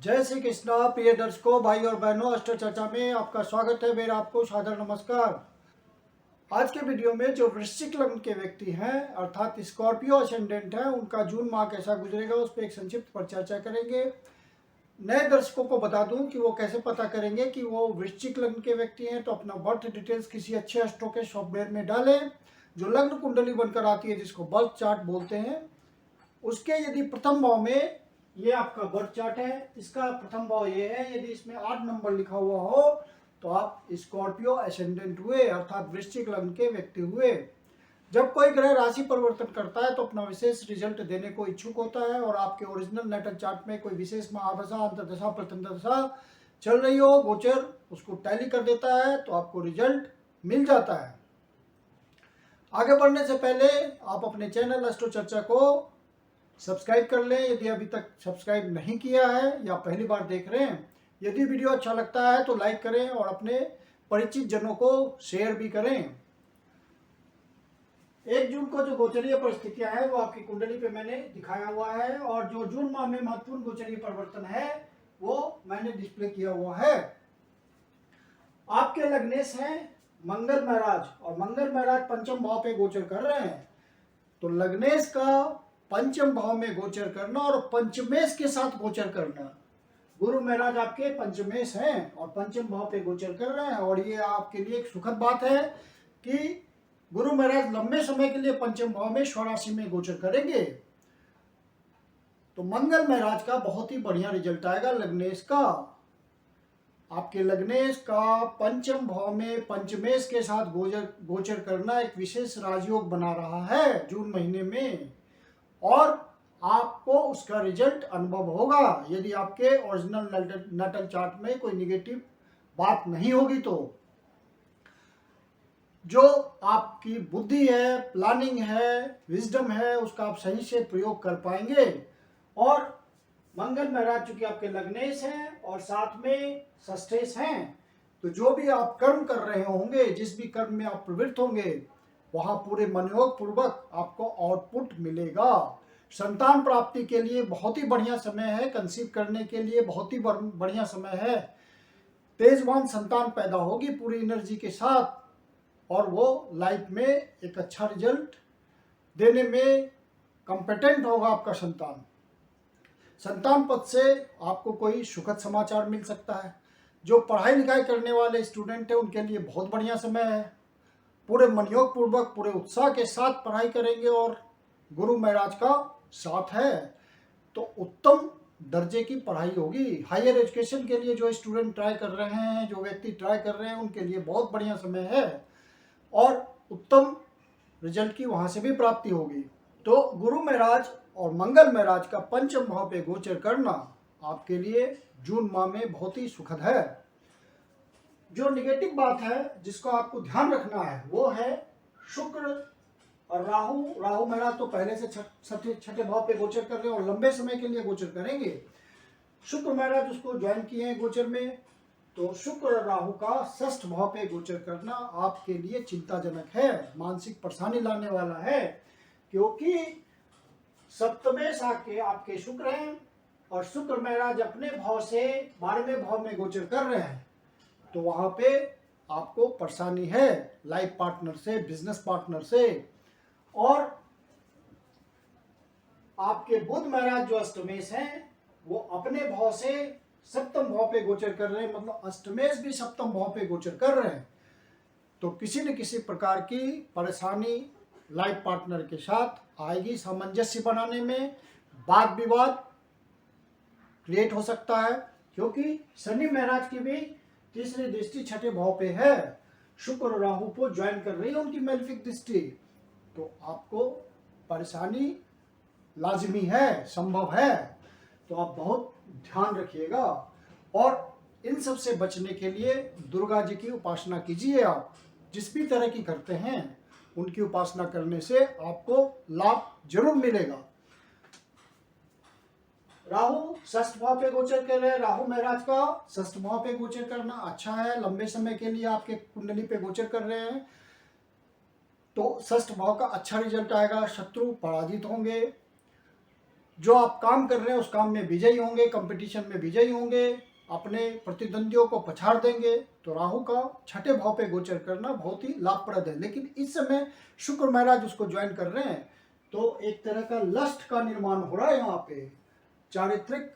जय श्री कृष्णा। प्रिय दर्शकों, भाई और बहनों, अस्त्र चर्चा में आपका स्वागत है। मेरा आपको सादर नमस्कार। आज के वीडियो में जो वृश्चिक लग्न के व्यक्ति हैं अर्थात स्कॉर्पियो असेंडेंट है, उनका जून माह कैसा गुजरेगा उस पर एक संक्षिप्त पर चर्चा करेंगे। नए दर्शकों को बता दूं कि वो कैसे पता करेंगे कि वो वृश्चिक लग्न के व्यक्ति हैं। तो अपना बर्थ डिटेल्स किसी अच्छे एस्ट्रो के सॉफ्टवेयर में डालें जो लग्न कुंडली बनकर आती है, जिसको बर्थ चार्ट बोलते हैं। उसके यदि प्रथम भाव में, ये आपका बर्थ चार्ट है, इसका प्रथम भाव ये है, यदि इसमें 8 नंबर लिखा हुआ हो तो आप स्कॉर्पियो एसेंडेंट हुए अर्थात वृश्चिक लग्न के व्यक्ति हुए। जब कोई ग्रह राशि परिवर्तन करता है तो अपना विशेष रिजल्ट देने को इच्छुक होता है और आपके ओरिजिनल नेटल चार्ट में कोई विशेष महादशा, अंतर्दशा, प्रथम दशा चल रही हो, गोचर उसको टैली कर देता है तो आपको रिजल्ट मिल जाता है। आगे बढ़ने से पहले आप अपने चैनल एस्ट्रो चर्चा को सब्सक्राइब कर लें यदि अभी तक सब्सक्राइब नहीं किया है या पहली बार देख रहे हैं। यदि वीडियो अच्छा लगता है तो लाइक करें और अपने परिचित जनों को शेयर भी करें। 1 जून को जो गोचरीय परिस्थितियां हैं वो आपकी कुंडली पे मैंने दिखाया हुआ है और जो जून माह में महत्वपूर्ण गोचरीय परिवर्तन है वो मैंने डिस्प्ले किया हुआ है। आपके लग्नेश हैं मंगल महाराज और मंगल महाराज पंचम भाव पे गोचर कर रहे हैं। तो लग्नेश का पंचम भाव में गोचर करना और पंचमेश के साथ गोचर करना, गुरु महाराज आपके पंचमेश हैं और पंचम भाव पे गोचर कर रहे हैं। और ये आपके लिए एक सुखद बात है कि गुरु महाराज लंबे समय के लिए पंचम भाव में स्वराशि में गोचर करेंगे। तो मंगल महाराज का बहुत ही बढ़िया रिजल्ट आएगा लग्नेश का। आपके लग्नेश का पंचम भाव में पंचमेश के साथ गोचर करना एक विशेष राजयोग बना रहा है जून महीने में, और आपको उसका रिजल्ट अनुभव होगा यदि आपके ओरिजिनल नेटल चार्ट में कोई निगेटिव बात नहीं होगी। तो जो आपकी बुद्धि है, प्लानिंग है, विजडम है, उसका आप सही से प्रयोग कर पाएंगे। और मंगल महाराज चूंकि आपके लग्नेश हैं और साथ में षष्ठेश हैं, तो जो भी आप कर्म कर रहे होंगे, जिस भी कर्म में आप प्रवृत्त होंगे, वहां पूरे मनोयोग पूर्वक आपको आउटपुट मिलेगा। संतान प्राप्ति के लिए बहुत ही बढ़िया समय है, कंसीव करने के लिए बहुत ही बढ़िया समय है। तेजवान संतान पैदा होगी पूरी एनर्जी के साथ और वो लाइफ में एक अच्छा रिजल्ट देने में कॉम्पिटेंट होगा आपका संतान। संतान पद से आपको कोई सुखद समाचार मिल सकता है। जो पढ़ाई लिखाई करने वाले स्टूडेंट हैं उनके लिए बहुत बढ़िया समय है। पूरे मनयोग पूर्वक, पूरे उत्साह के साथ पढ़ाई करेंगे और गुरु महाराज का साथ है तो उत्तम दर्जे की पढ़ाई होगी। हायर एजुकेशन के लिए जो स्टूडेंट ट्राई कर रहे हैं, जो व्यक्ति ट्राई कर रहे हैं, उनके लिए बहुत बढ़िया समय है और उत्तम रिजल्ट की वहां से भी प्राप्ति होगी। तो गुरु महाराज और मंगल महाराज का पंचम भाव पे गोचर करना आपके लिए जून माह में बहुत ही सुखद है। जो निगेटिव बात है जिसको आपको ध्यान रखना है वो है शुक्र और राहु। राहु महाराज तो पहले से छठे भाव पे गोचर कर रहे हैं और लंबे समय के लिए गोचर करेंगे। शुक्र महाराज उसको ज्वाइन किए हैं गोचर में, तो शुक्र और राहु का षष्ठ भाव पे गोचर करना आपके लिए चिंताजनक है, मानसिक परेशानी लाने वाला है, क्योंकि सप्तमेश आके आपके शुक्र हैं और शुक्र महाराज अपने भाव से 12वें भाव में गोचर कर रहे हैं। तो वहां पे आपको परेशानी है लाइफ पार्टनर से, बिजनेस पार्टनर से। और आपके बुध महाराज जो अष्टमेश हैं वो अपने भाव से सप्तम भाव पे गोचर कर रहे हैं, मतलब अष्टमेश भी सप्तम भाव पे गोचर कर रहे हैं। तो किसी न किसी प्रकार की परेशानी लाइफ पार्टनर के साथ आएगी। सामंजस्य बनाने में वाद विवाद क्रिएट हो सकता है, क्योंकि शनि महाराज की भी तीसरी दृष्टि छठे भाव पे है, शुक्र और राहु को ज्वाइन कर रही है उनकी मेलेफिक दृष्टि। तो आपको परेशानी लाजमी है, संभव है, तो आप बहुत ध्यान रखिएगा। और इन सब से बचने के लिए दुर्गा जी की उपासना कीजिए। आप जिस भी तरह की करते हैं उनकी उपासना करने से आपको लाभ जरूर मिलेगा। राहु षष्ठ भाव पे गोचर कर रहे हैं। राहु महाराज का षष्ठ भाव पे गोचर करना अच्छा है, लंबे समय के लिए आपके कुंडली पे गोचर कर रहे हैं तो षष्ठ भाव का अच्छा रिजल्ट आएगा। शत्रु पराजित होंगे, जो आप काम कर रहे हैं उस काम में विजयी होंगे, कंपटीशन में विजयी होंगे, अपने प्रतिद्वंदियों को पछाड़ देंगे। तो राहु का छठे भाव पे गोचर करना बहुत ही लाभप्रद है। लेकिन इस समय शुक्र महाराज उसको ज्वाइन कर रहे हैं, तो एक तरह का लस्ट का निर्माण हो रहा है, यहाँ पे चारित्रिक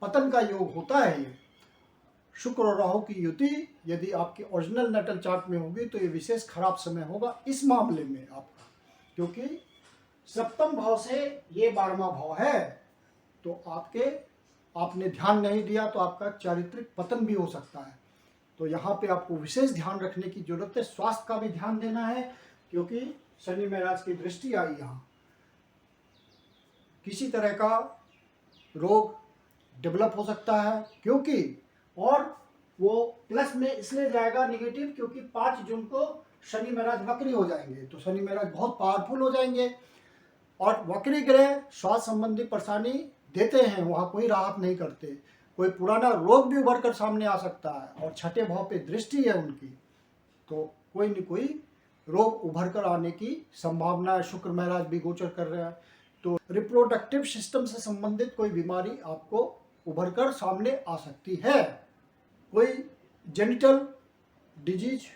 पतन का योग होता है। ये शुक्र और राहु की युति यदि आपके ओरिजिनल नेटल चार्ट में होगी तो ये विशेष खराब समय होगा इस मामले में आपका, क्योंकि सप्तम भाव से ये 12वां भाव है। तो आपने ध्यान नहीं दिया तो आपका चारित्रिक पतन भी हो सकता है। तो यहाँ पे आपको विशेष ध्यान रखने की जरूरत है। स्वास्थ्य का भी ध्यान देना है, क्योंकि शनि महाराज की दृष्टि आई यहाँ। किसी तरह का रोग डेवलप हो सकता है, क्योंकि और वो प्लस में इसलिए जाएगा नेगेटिव, क्योंकि 5 जून को शनि महाराज वक्री हो जाएंगे। तो शनि महाराज बहुत पावरफुल हो जाएंगे, और वक्री ग्रह स्वास्थ्य संबंधी परेशानी देते हैं, वहाँ कोई राहत नहीं करते। कोई पुराना रोग भी उभर कर सामने आ सकता है, और छठे भाव पे दृष्टि है उनकी, तो कोई न कोई रोग उभर कर आने की संभावना है। शुक्र महाराज भी गोचर कर रहे हैं, तो रिप्रोडक्टिव सिस्टम से संबंधित कोई बीमारी आपको उभर कर सामने आ सकती है। कोई जेनिटल डिजीज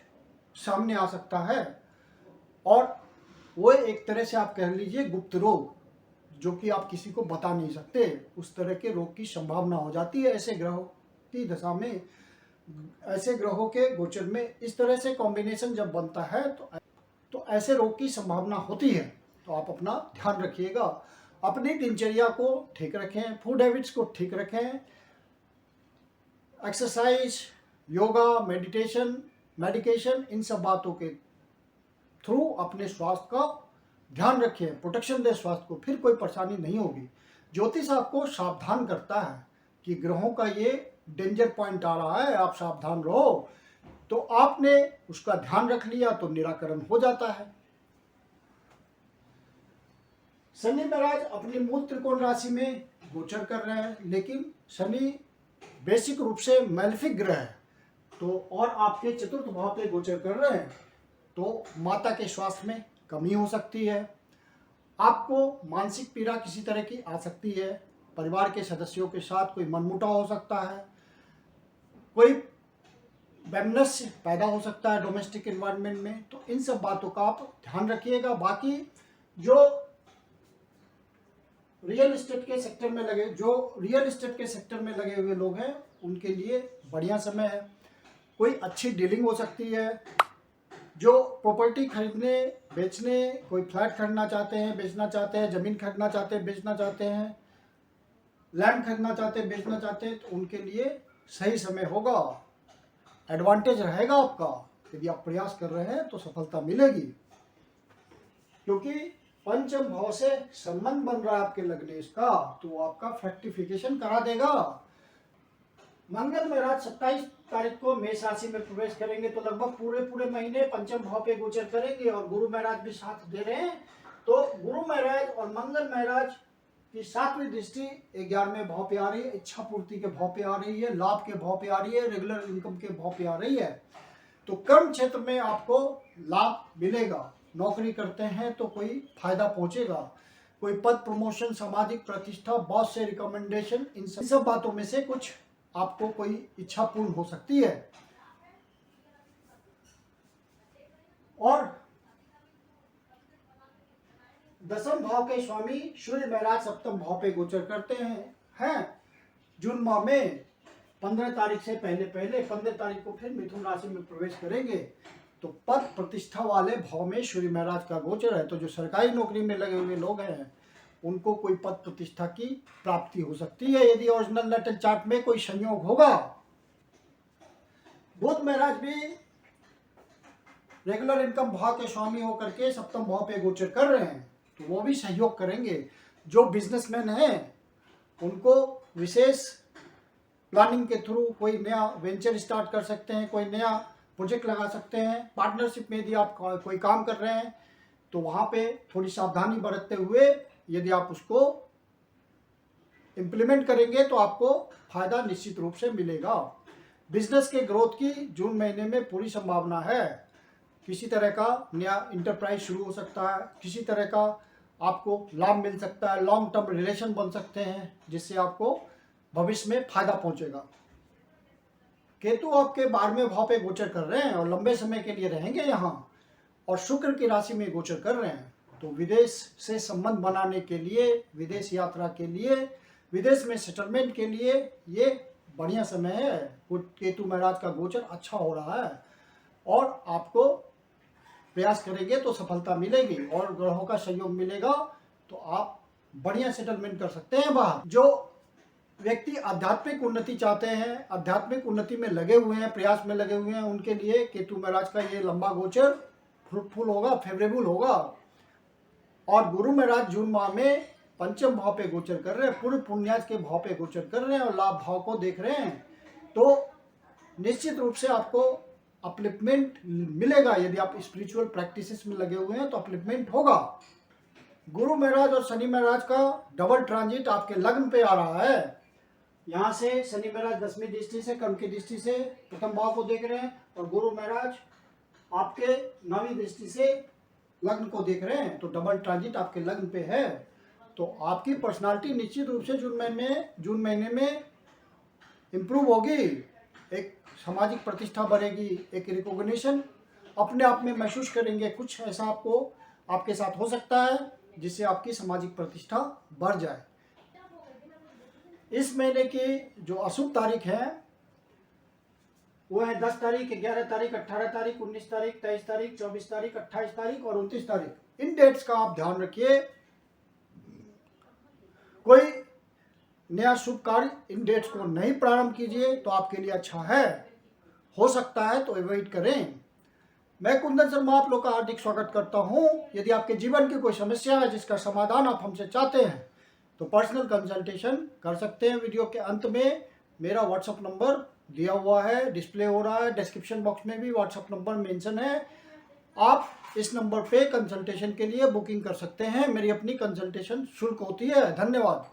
सामने आ सकता है, और वो एक तरह से आप कह लीजिए गुप्त रोग, जो कि आप किसी को बता नहीं सकते, उस तरह के रोग की संभावना हो जाती है ऐसे ग्रहों की दशा में। ऐसे ग्रहों के गोचर में इस तरह से कॉम्बिनेशन जब बनता है तो ऐसे रोग की संभावना होती है। तो आप अपना ध्यान रखिएगा, अपनी दिनचर्या को ठीक रखें, फूड हैबिट्स को ठीक रखें, एक्सरसाइज, योगा, मेडिकेशन, इन सब बातों के थ्रू अपने स्वास्थ्य का ध्यान रखें, प्रोटेक्शन दे स्वास्थ्य को, फिर कोई परेशानी नहीं होगी। ज्योतिष आपको सावधान करता है कि ग्रहों का ये डेंजर पॉइंट आ रहा है, आप सावधान रहो। तो आपने उसका ध्यान रख लिया तो निराकरण हो जाता है। शनि महाराज अपनी मूल त्रिकोण राशि में गोचर कर रहे हैं, लेकिन शनि बेसिक रूप से मैलेफिक ग्रह है, तो और आपके चतुर्थ भाव पे गोचर कर रहे हैं, तो माता के स्वास्थ्य में कमी हो सकती है। आपको मानसिक पीड़ा किसी तरह की आ सकती है, परिवार के सदस्यों के साथ कोई मनमुटाव हो सकता है, कोई वैमनस्य पैदा हो सकता है डोमेस्टिक एनवायरनमेंट में। तो इन सब बातों का आप ध्यान रखिएगा। बाकी जो रियल एस्टेट के सेक्टर में लगे हुए लोग हैं, उनके लिए बढ़िया समय है। कोई अच्छी डीलिंग हो सकती है। जो प्रॉपर्टी खरीदने बेचने, कोई फ्लैट खरीदना चाहते हैं, बेचना चाहते हैं, ज़मीन खरीदना चाहते हैं, बेचना चाहते हैं, लैंड खरीदना चाहते हैं, बेचना चाहते हैं, तो उनके लिए सही समय होगा, एडवांटेज रहेगा आपका। यदि आप प्रयास कर रहे हैं तो सफलता मिलेगी, क्योंकि पंचम भाव से संबंध बन रहा है आपके लग्नेश का, तो आपका फ्रैक्टिफिकेशन करा देगा। मंगल महाराज 27 तारीख को मेष राशि में प्रवेश करेंगे, तो लगभग पूरे महीने पंचम भाव पे गोचर करेंगे, और गुरु महाराज भी साथ दे रहे हैं। तो गुरु महाराज और मंगल महाराज की 7वीं दृष्टि 11वें भाव पे आ रही है, इच्छा पूर्ति के भाव पे आ रही है, लाभ के भाव पे आ रही है, रेगुलर इनकम के भाव पे आ रही है। तो कर्म क्षेत्र में आपको लाभ मिलेगा। नौकरी करते हैं तो कोई फायदा पहुंचेगा, कोई पद प्रमोशन, सामाजिक प्रतिष्ठा, बॉस से रिकमेंडेशन, इन सब बातों में से कुछ आपको कोई इच्छा पूर्ण हो सकती है। और दसम भाव के स्वामी सूर्य महाराज सप्तम भाव पे गोचर करते हैं जून माह में 15 तारीख से पहले 15 तारीख को फिर मिथुन राशि में प्रवेश करेंगे। तो पद प्रतिष्ठा वाले भाव में सूर्य महाराज का गोचर है, तो जो सरकारी नौकरी में लगे हुए लोग हैं उनको कोई पद प्रतिष्ठा की प्राप्ति हो सकती है, यदि ओरिजिनल नेटल चार्ट में कोई संयोग होगा। बुध महाराज भी रेगुलर इनकम भाव के स्वामी होकर के सप्तम भाव पे गोचर कर रहे हैं, तो वो भी सहयोग करेंगे। जो बिजनेसमैन हैं उनको विशेष प्लानिंग के थ्रू कोई नया वेंचर स्टार्ट कर सकते हैं, कोई नया प्रोजेक्ट लगा सकते हैं। पार्टनरशिप में यदि आप कोई काम कर रहे हैं तो वहाँ पे थोड़ी सावधानी बरतते हुए यदि आप उसको इम्प्लीमेंट करेंगे तो आपको फायदा निश्चित रूप से मिलेगा। बिजनेस के ग्रोथ की जून महीने में पूरी संभावना है। किसी तरह का नया इंटरप्राइज शुरू हो सकता है, किसी तरह का आपको लाभ मिल सकता है, लॉन्ग टर्म रिलेशन बन सकते हैं जिससे आपको भविष्य में फायदा पहुंचेगा। केतु आपके 12वें भाव पे गोचर कर रहे हैं और लंबे समय के लिए रहेंगे यहाँ, और शुक्र की राशि में गोचर कर रहे हैं, तो विदेश से संबंध बनाने के लिए, विदेश यात्रा के लिए, विदेश में सेटलमेंट के लिए ये बढ़िया समय है। केतु महाराज का गोचर अच्छा हो रहा है और आपको प्रयास करेंगे तो सफलता मिलेगी और ग्रहों का सहयोग मिलेगा तो आप बढ़िया सेटलमेंट कर सकते हैं बाहर। जो व्यक्ति आध्यात्मिक उन्नति चाहते हैं, आध्यात्मिक उन्नति में लगे हुए हैं, प्रयास में लगे हुए हैं, उनके लिए केतु महाराज का ये लंबा गोचर फ्रूटफुल होगा, फेवरेबल होगा। और गुरु महाराज जून माह में पंचम भाव पे गोचर कर रहे हैं, पूर्व पुण्याज के भाव पे गोचर कर रहे हैं और लाभ भाव को देख रहे हैं, तो निश्चित रूप से आपको अपलिफ्टमेंट मिलेगा। यदि आप स्पिरिचुअल प्रैक्टिसेस में लगे हुए हैं तो अपलिफ्टमेंट होगा। गुरु महाराज और शनि महाराज का डबल ट्रांजिट आपके लग्न पे आ रहा है। यहाँ से शनि महाराज 10वीं दृष्टि से, कर्म की दृष्टि से प्रथम भाव को देख रहे हैं और गुरु महाराज आपके 9वीं दृष्टि से लग्न को देख रहे हैं, तो डबल ट्रांजिट आपके लग्न पे है। तो आपकी पर्सनालिटी निश्चित रूप से जून महीने में इम्प्रूव होगी, एक सामाजिक प्रतिष्ठा बढ़ेगी, एक रिकॉग्निशन अपने आप में महसूस करेंगे। कुछ ऐसा आपको आपके साथ हो सकता है जिससे आपकी सामाजिक प्रतिष्ठा बढ़ जाए। इस महीने की जो अशुभ तारीख है वो है 10 तारीख, 11 तारीख, 18 तारीख, 19 तारीख, 23 तारीख, 24 तारीख, 28 तारीख और 29 तारीख। इन डेट्स का आप ध्यान रखिए। कोई नया शुभ कार्य इन डेट्स को नहीं प्रारंभ कीजिए तो आपके लिए अच्छा है, हो सकता है तो अवॉइड करें। मैं कुंदन शर्मा आप लोग का हार्दिक स्वागत करता हूं। यदि आपके जीवन की कोई समस्या है जिसका समाधान आप हमसे चाहते हैं तो पर्सनल कंसल्टेशन कर सकते हैं। वीडियो के अंत में मेरा व्हाट्सएप नंबर दिया हुआ है, डिस्प्ले हो रहा है, डिस्क्रिप्शन बॉक्स में भी व्हाट्सएप नंबर मेंशन है। आप इस नंबर पे कंसल्टेशन के लिए बुकिंग कर सकते हैं। मेरी अपनी कंसल्टेशन शुल्क होती है। धन्यवाद।